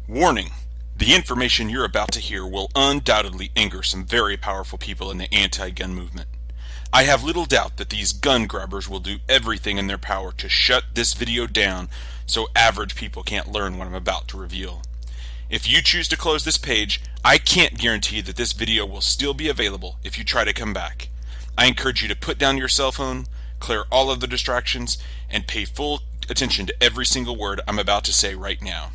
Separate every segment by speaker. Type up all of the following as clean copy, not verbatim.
Speaker 1: Warning: the information you're about to hear will undoubtedly anger some very powerful people in the anti-gun movement. I have little doubt that these gun grabbers will do everything in their power to shut this video down so average people can't learn what I'm about to reveal. If you choose to close this page, I can't guarantee that this video will still be available if you try to come back. I encourage you to put down your cell phone, clear all of the distractions, and pay full attention to every single word I'm about to say right now.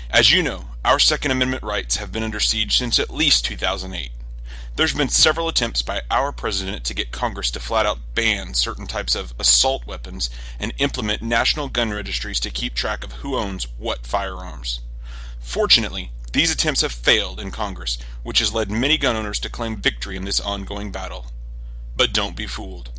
Speaker 1: As you know, our Second Amendment rights have been under siege since at least 2008. There's been several attempts by our president to get Congress to flat out ban certain types of assault weapons and implement national gun registries to keep track of who owns what firearms. Fortunately, these attempts have failed in Congress, which has led many gun owners to claim victory in this ongoing battle. But don't be fooled.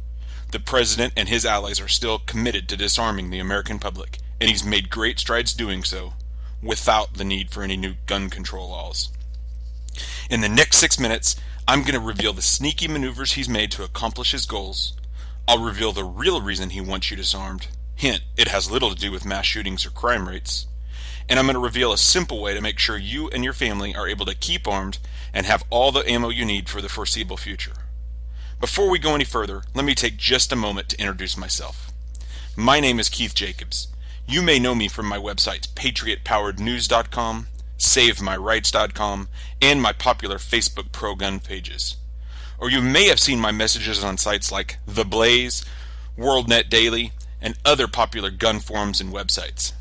Speaker 1: The president and his allies are still committed to disarming the American public, and he's made great strides doing so, without the need for any new gun control laws. In the next 6 minutes, I'm going to reveal the sneaky maneuvers he's made to accomplish his goals. I'll reveal the real reason he wants you disarmed. Hint, it has little to do with mass shootings or crime rates. And I'm going to reveal a simple way to make sure you and your family are able to keep armed and have all the ammo you need for the foreseeable future. Before we go any further, let me take just a moment to introduce myself. My name is Keith Jacobs. You may know me from my websites patriotpowerednews.com, SaveMyRights.com, and my popular Facebook pro-gun pages. Or you may have seen my messages on sites like The Blaze, WorldNet Daily, and other popular gun forums and websites.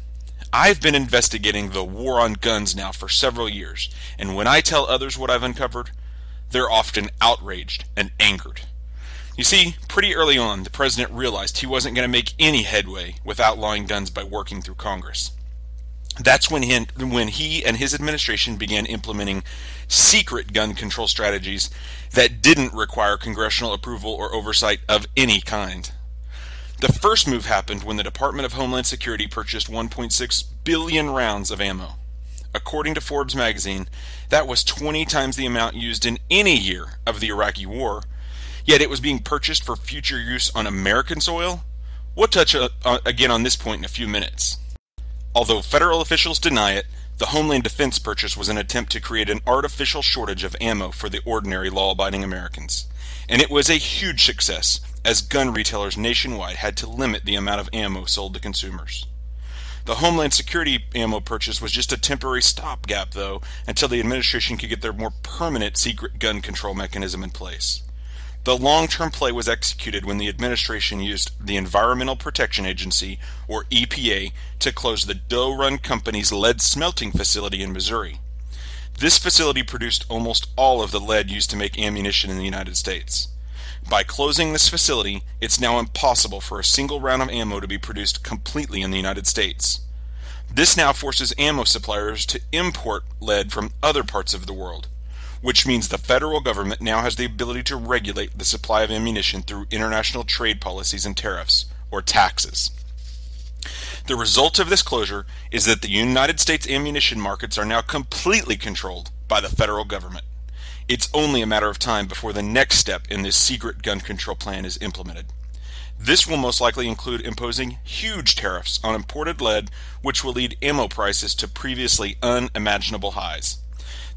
Speaker 1: I've been investigating the war on guns now for several years, and when I tell others what I've uncovered, they're often outraged and angered. You see, pretty early on, the president realized he wasn't going to make any headway with outlawing guns by working through Congress. That's when he and his administration began implementing secret gun control strategies that didn't require congressional approval or oversight of any kind. The first move happened when the Department of Homeland Security purchased 1.6 billion rounds of ammo. According to Forbes magazine, that was 20 times the amount used in any year of the Iraqi war, yet it was being purchased for future use on American soil? We'll touch again on this point in a few minutes. Although federal officials deny it, the Homeland Defense purchase was an attempt to create an artificial shortage of ammo for the ordinary law-abiding Americans. And it was a huge success, as gun retailers nationwide had to limit the amount of ammo sold to consumers. The Homeland Security ammo purchase was just a temporary stopgap, though, until the administration could get their more permanent secret gun control mechanism in place. The long-term play was executed when the administration used the Environmental Protection Agency, or EPA, to close the Doe Run Company's lead smelting facility in Missouri. This facility produced almost all of the lead used to make ammunition in the United States. By closing this facility, it's now impossible for a single round of ammo to be produced completely in the United States. This now forces ammo suppliers to import lead from other parts of the world, which means the federal government now has the ability to regulate the supply of ammunition through international trade policies and tariffs, or taxes. The result of this closure is that the United States ammunition markets are now completely controlled by the federal government. It's only a matter of time before the next step in this secret gun control plan is implemented. This will most likely include imposing huge tariffs on imported lead, which will lead ammo prices to previously unimaginable highs.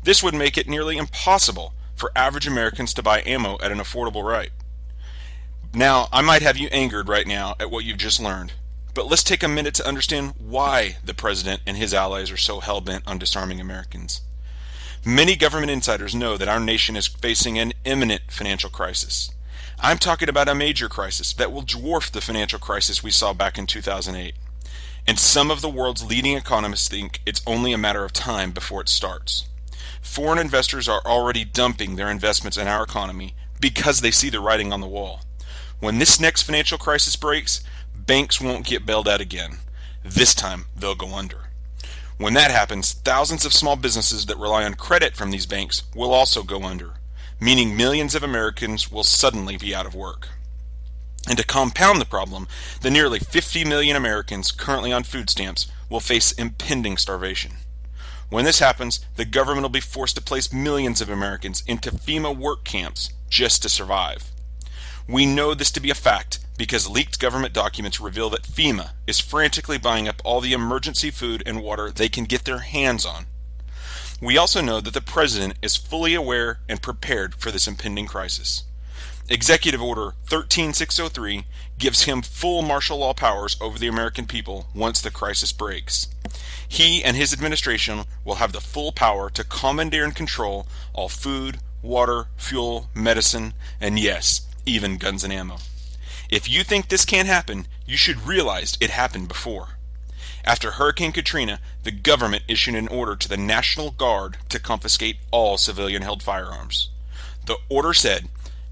Speaker 1: This would make it nearly impossible for average Americans to buy ammo at an affordable rate. Now, I might have you angered right now at what you've just learned, but let's take a minute to understand why the president and his allies are so hell-bent on disarming Americans. Many government insiders know that our nation is facing an imminent financial crisis. I'm talking about a major crisis that will dwarf the financial crisis we saw back in 2008. And some of the world's leading economists think it's only a matter of time before it starts. Foreign investors are already dumping their investments in our economy because they see the writing on the wall. When this next financial crisis breaks, banks won't get bailed out again. This time, they'll go under. When that happens, thousands of small businesses that rely on credit from these banks will also go under, meaning millions of Americans will suddenly be out of work. And to compound the problem, the nearly 50 million Americans currently on food stamps will face impending starvation. When this happens, the government will be forced to place millions of Americans into FEMA work camps just to survive. We know this to be a fact because leaked government documents reveal that FEMA is frantically buying up all the emergency food and water they can get their hands on. We also know that the President is fully aware and prepared for this impending crisis. Executive Order 13603 gives him full martial law powers over the American people once the crisis breaks. He and his administration will have the full power to commandeer and control all food, water, fuel, medicine, and yes, even guns and ammo. If you think this can't happen, you should realize it happened before. After Hurricane Katrina, the government issued an order to the National Guard to confiscate all civilian-held firearms. The order said,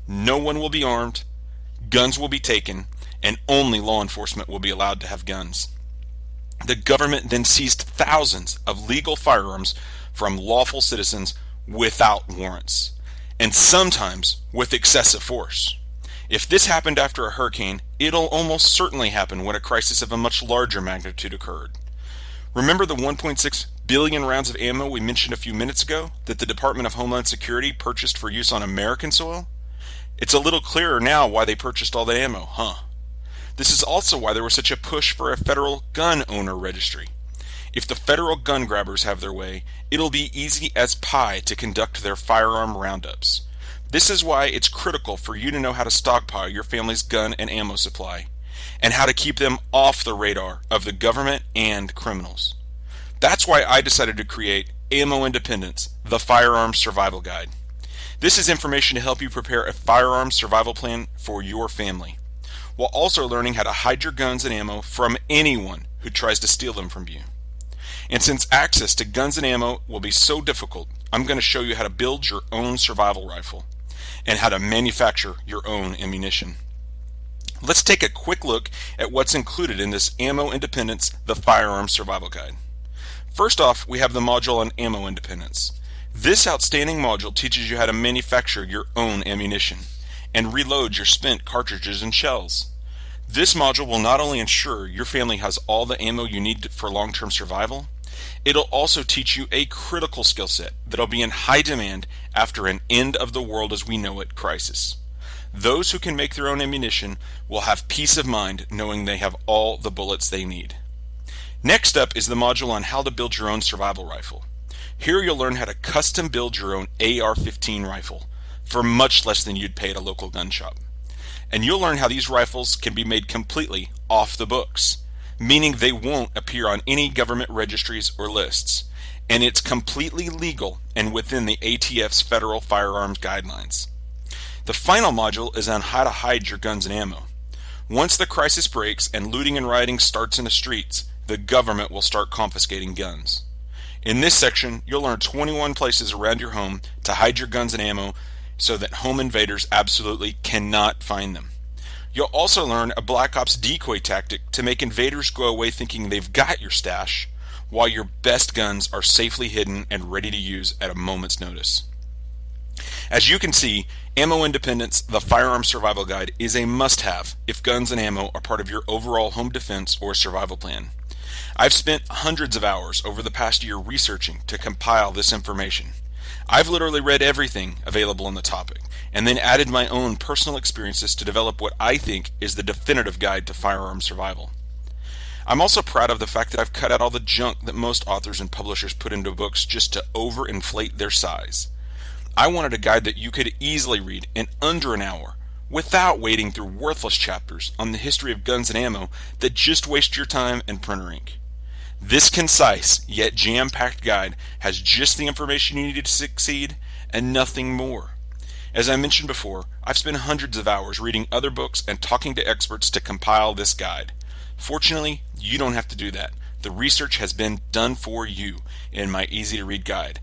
Speaker 1: no one will be armed, guns will be taken, and only law enforcement will be allowed to have guns. The government then seized thousands of legal firearms from lawful citizens without warrants, and sometimes with excessive force. If this happened after a hurricane, it'll almost certainly happen when a crisis of a much larger magnitude occurred. Remember the 1.6 billion rounds of ammo we mentioned a few minutes ago that the Department of Homeland Security purchased for use on American soil? It's a little clearer now why they purchased all that ammo, huh? This is also why there was such a push for a federal gun owner registry. If the federal gun grabbers have their way, it'll be easy as pie to conduct their firearm roundups. This is why it's critical for you to know how to stockpile your family's gun and ammo supply, and how to keep them off the radar of the government and criminals. That's why I decided to create Ammo Independence, the Firearms Survival Guide. This is information to help you prepare a firearms survival plan for your family, while also learning how to hide your guns and ammo from anyone who tries to steal them from you. And since access to guns and ammo will be so difficult, I'm going to show you how to build your own survival rifle and how to manufacture your own ammunition. Let's take a quick look at what's included in this Ammo Independence, the Firearms Survival Guide. First off, we have the module on ammo independence. This outstanding module teaches you how to manufacture your own ammunition and reload your spent cartridges and shells. This module will not only ensure your family has all the ammo you need for long-term survival, it'll also teach you a critical skill set that'll be in high demand after an end of the world as we know it crisis. Those who can make their own ammunition will have peace of mind knowing they have all the bullets they need. Next up is the module on how to build your own survival rifle. Here you'll learn how to custom build your own AR-15 rifle for much less than you'd pay at a local gun shop. And you'll learn how these rifles can be made completely off the books, meaning they won't appear on any government registries or lists, and it's completely legal and within the ATF's federal firearms guidelines. The final module is on how to hide your guns and ammo. Once the crisis breaks and looting and rioting starts in the streets, the government will start confiscating guns. In this section, you'll learn 21 places around your home to hide your guns and ammo so that home invaders absolutely cannot find them. You'll also learn a Black Ops decoy tactic to make invaders go away thinking they've got your stash, while your best guns are safely hidden and ready to use at a moment's notice. As you can see, Ammo Independence, the Firearms Survival Guide, is a must-have if guns and ammo are part of your overall home defense or survival plan. I've spent hundreds of hours over the past year researching to compile this information. I've literally read everything available on the topic, and then added my own personal experiences to develop what I think is the definitive guide to firearm survival. I'm also proud of the fact that I've cut out all the junk that most authors and publishers put into books just to overinflate their size. I wanted a guide that you could easily read in under an hour, without wading through worthless chapters on the history of guns and ammo that just waste your time and printer ink. This concise, yet jam-packed guide has just the information you need to succeed and nothing more. As I mentioned before, I've spent hundreds of hours reading other books and talking to experts to compile this guide. Fortunately, you don't have to do that. The research has been done for you in my easy-to-read guide.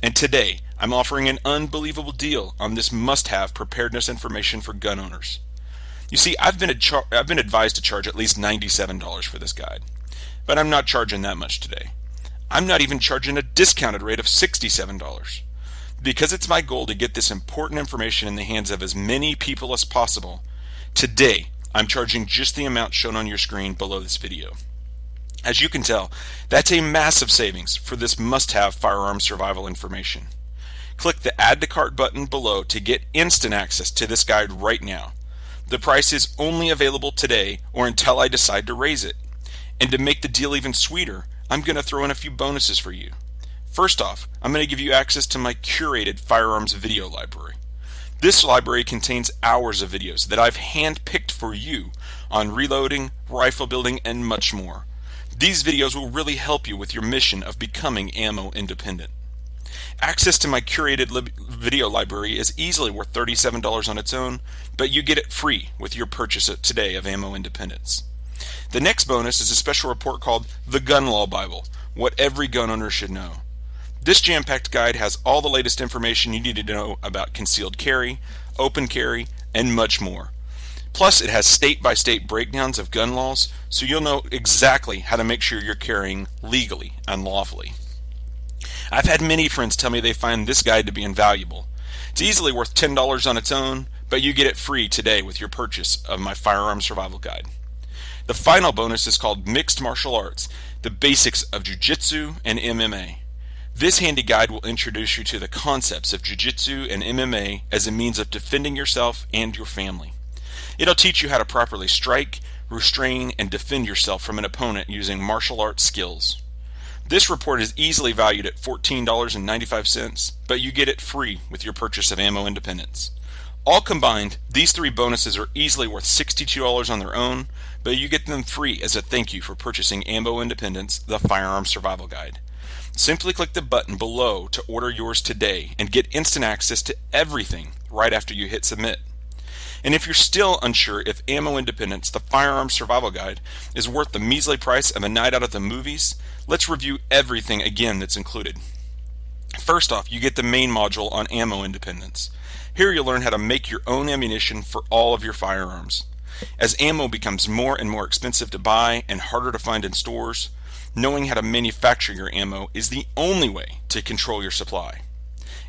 Speaker 1: And today, I'm offering an unbelievable deal on this must-have preparedness information for gun owners. You see, I've been advised to charge at least $97 for this guide. But I'm not charging that much today. I'm not even charging a discounted rate of $67. Because it's my goal to get this important information in the hands of as many people as possible, today I'm charging just the amount shown on your screen below this video. As you can tell, that's a massive savings for this must-have firearm survival information. Click the Add to Cart button below to get instant access to this guide right now. The price is only available today or until I decide to raise it. And to make the deal even sweeter, I'm going to throw in a few bonuses for you. First off, I'm going to give you access to my curated Firearms video library. This library contains hours of videos that I've hand-picked for you on reloading, rifle building, and much more. These videos will really help you with your mission of becoming ammo independent. Access to my curated video library is easily worth $37 on its own, but you get it free with your purchase today of Ammo Independence. The next bonus is a special report called The Gun Law Bible, What Every Gun Owner Should Know. This jam-packed guide has all the latest information you need to know about concealed carry, open carry, and much more. Plus, it has state-by-state breakdowns of gun laws, so you'll know exactly how to make sure you're carrying legally and lawfully. I've had many friends tell me they find this guide to be invaluable. It's easily worth $10 on its own, but you get it free today with your purchase of my Firearms Survival Guide. The final bonus is called Mixed Martial Arts, the Basics of Jiu-Jitsu and MMA. This handy guide will introduce you to the concepts of Jiu-Jitsu and MMA as a means of defending yourself and your family. It'll teach you how to properly strike, restrain, and defend yourself from an opponent using martial arts skills. This report is easily valued at $14.95, but you get it free with your purchase of Ammo Independence. All combined, these three bonuses are easily worth $62 on their own, but you get them free as a thank you for purchasing Ammo Independence, the Firearms Survival Guide. Simply click the button below to order yours today and get instant access to everything right after you hit submit. And if you're still unsure if Ammo Independence, the Firearms Survival Guide, is worth the measly price of a night out at the movies, let's review everything again that's included. First off, you get the main module on Ammo Independence. Here you'll learn how to make your own ammunition for all of your firearms. As ammo becomes more and more expensive to buy and harder to find in stores, knowing how to manufacture your ammo is the only way to control your supply.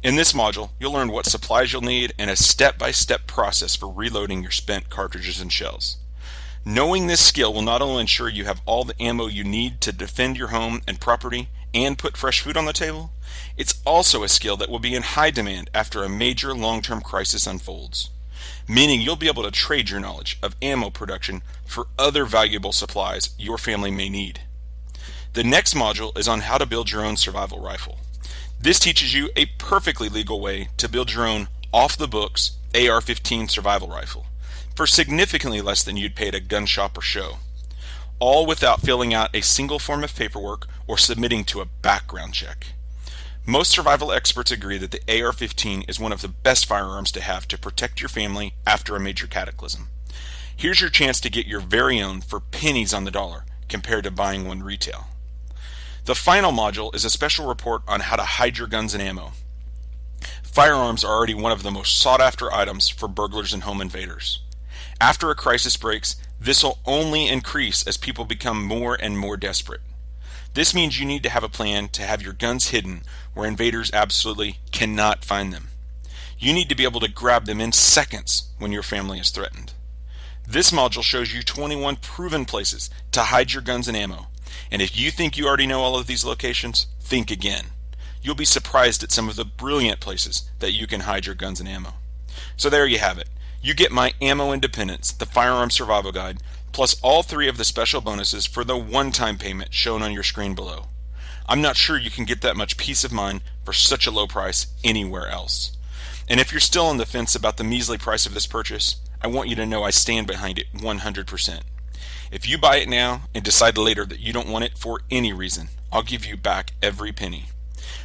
Speaker 1: In this module, you'll learn what supplies you'll need and a step-by-step process for reloading your spent cartridges and shells. Knowing this skill will not only ensure you have all the ammo you need to defend your home and property and put fresh food on the table, it's also a skill that will be in high demand after a major long-term crisis unfolds, meaning you'll be able to trade your knowledge of ammo production for other valuable supplies your family may need. The next module is on how to build your own survival rifle. This teaches you a perfectly legal way to build your own off-the-books AR-15 survival rifle for significantly less than you'd pay at a gun shop or show, all without filling out a single form of paperwork or submitting to a background check. Most survival experts agree that the AR-15 is one of the best firearms to have to protect your family after a major cataclysm. Here's your chance to get your very own for pennies on the dollar compared to buying one retail. The final module is a special report on how to hide your guns and ammo. Firearms are already one of the most sought-after items for burglars and home invaders. After a crisis breaks, this will only increase as people become more and more desperate. This means you need to have a plan to have your guns hidden where invaders absolutely cannot find them. You need to be able to grab them in seconds when your family is threatened. This module shows you 21 proven places to hide your guns and ammo. And if you think you already know all of these locations, think again. You'll be surprised at some of the brilliant places that you can hide your guns and ammo. So there you have it. You get my Ammo Independence, the Firearms Survival Guide, plus all three of the special bonuses for the one-time payment shown on your screen below. I'm not sure you can get that much peace of mind for such a low price anywhere else. And if you're still on the fence about the measly price of this purchase, I want you to know I stand behind it 100%. If you buy it now and decide later that you don't want it for any reason, I'll give you back every penny.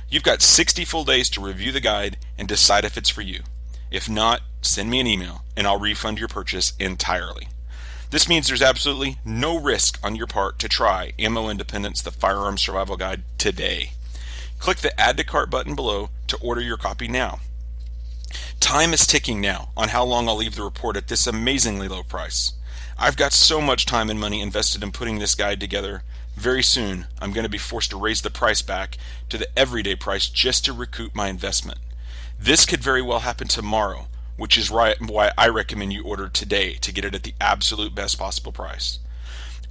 Speaker 1: You've got 60 full days to review the guide and decide if it's for you. If not, send me an email and I'll refund your purchase entirely. This means there's absolutely no risk on your part to try Ammo Independence, the Firearms Survival Guide today. Click the Add to Cart button below to order your copy now. Time is ticking now on how long I'll leave the report at this amazingly low price. I've got so much time and money invested in putting this guide together. Very soon, I'm going to be forced to raise the price back to the everyday price just to recoup my investment. This could very well happen tomorrow, which is why I recommend you order today to get it at the absolute best possible price.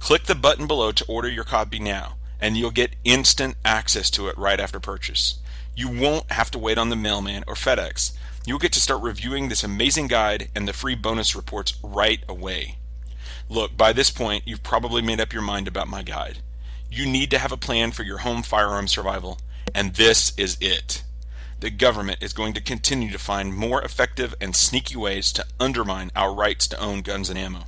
Speaker 1: Click the button below to order your copy now, and you'll get instant access to it right after purchase. You won't have to wait on the mailman or FedEx. You'll get to start reviewing this amazing guide and the free bonus reports right away. Look, by this point, you've probably made up your mind about my guide. You need to have a plan for your home firearm survival, And this is it. The government is going to continue to find more effective and sneaky ways to undermine our rights to own guns and ammo.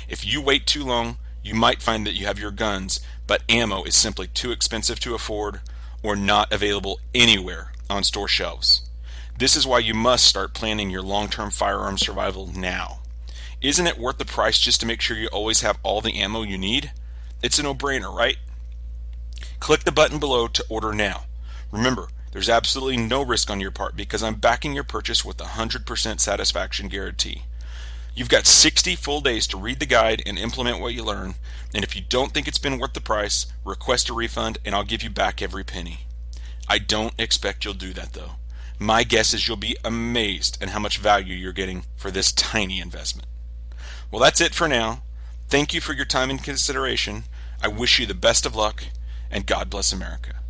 Speaker 1: If you wait too long, you might find that you have your guns, but ammo is simply too expensive to afford or not available anywhere on store shelves. This is why you must start planning your long-term firearm survival now. Isn't it worth the price just to make sure you always have all the ammo you need? It's a no-brainer, right? Click the button below to order now. Remember, there's absolutely no risk on your part because I'm backing your purchase with a 100% satisfaction guarantee. You've got 60 full days to read the guide and implement what you learn, and if you don't think it's been worth the price, request a refund and I'll give you back every penny. I don't expect you'll do that though. My guess is you'll be amazed at how much value you're getting for this tiny investment. Well, that's it for now. Thank you for your time and consideration. I wish you the best of luck, and God bless America.